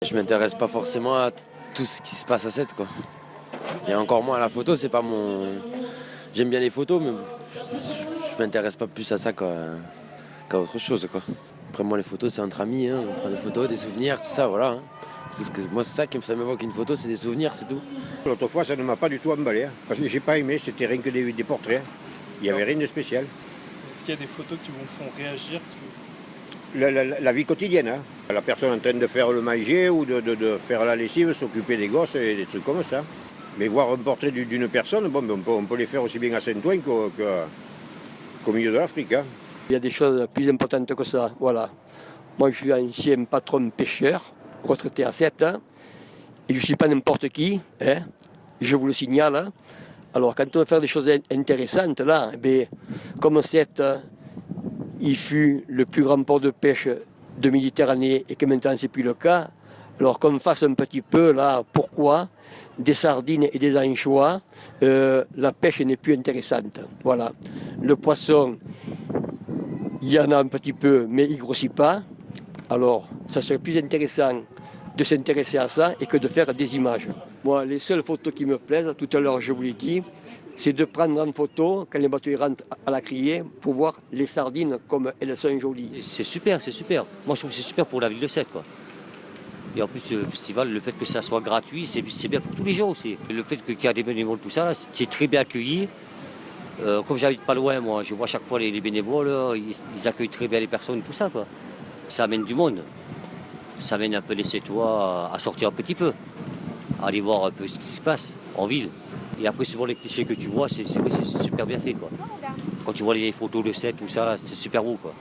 Je m'intéresse pas forcément à tout ce qui se passe à Sète, quoi. Et encore moins à la photo, c'est pas mon... J'aime bien les photos, mais je m'intéresse pas plus à ça qu'à autre chose, quoi. Après moi les photos c'est entre amis, hein. On prend des photos, des souvenirs, tout ça, voilà. Hein. Moi c'est ça qui ça m'évoque une photo, c'est des souvenirs, c'est tout. L'autre fois ça ne m'a pas du tout emballé, hein, parce que j'ai pas aimé, c'était rien que des portraits. Il n'y avait rien de spécial. Est-ce qu'il y a des photos qui vous font réagir? La vie quotidienne, hein. La personne en train de faire le manger ou de faire la lessive, s'occuper des gosses et des trucs comme ça. Mais voir un portrait d'une personne, bon, on peut les faire aussi bien à Saint-Ouen qu'au milieu de l'Afrique. Hein. Il y a des choses plus importantes que ça, voilà. Moi, je suis ancien patron pêcheur, retraité à 7 ans, et je ne suis pas n'importe qui, hein, je vous le signale. Hein. Alors, quand on veut faire des choses intéressantes, là, eh comme 7, il fut le plus grand port de pêche de Méditerranée et que maintenant, ce n'est plus le cas, alors qu'on fasse un petit peu, là, pourquoi des sardines et des anchois, la pêche n'est plus intéressante. Voilà. Le poisson, il y en a un petit peu, mais il ne grossit pas. Alors, ça serait plus intéressant de s'intéresser à ça et que de faire des images. Moi, les seules photos qui me plaisent, tout à l'heure je vous l'ai dit, c'est de prendre en photo, quand les bateaux rentrent à la criée, pour voir les sardines comme elles sont jolies. C'est super, c'est super. Moi, je trouve que c'est super pour la ville de Sète, quoi. Et en plus, le festival, le fait que ça soit gratuit, c'est bien pour tous les gens aussi. Le fait qu'il y a des bénévoles, tout ça, là, c'est très bien accueilli. Comme j'habite pas loin, moi, je vois chaque fois les bénévoles, ils accueillent très bien les personnes, tout ça, quoi. Ça amène du monde. Ça amène un peu les Sétois à sortir un petit peu, à aller voir un peu ce qui se passe en ville. Et après, souvent, les clichés que tu vois, c'est super bien fait, quoi. Quand tu vois les photos de Sète, tout ça, là, c'est super beau, quoi.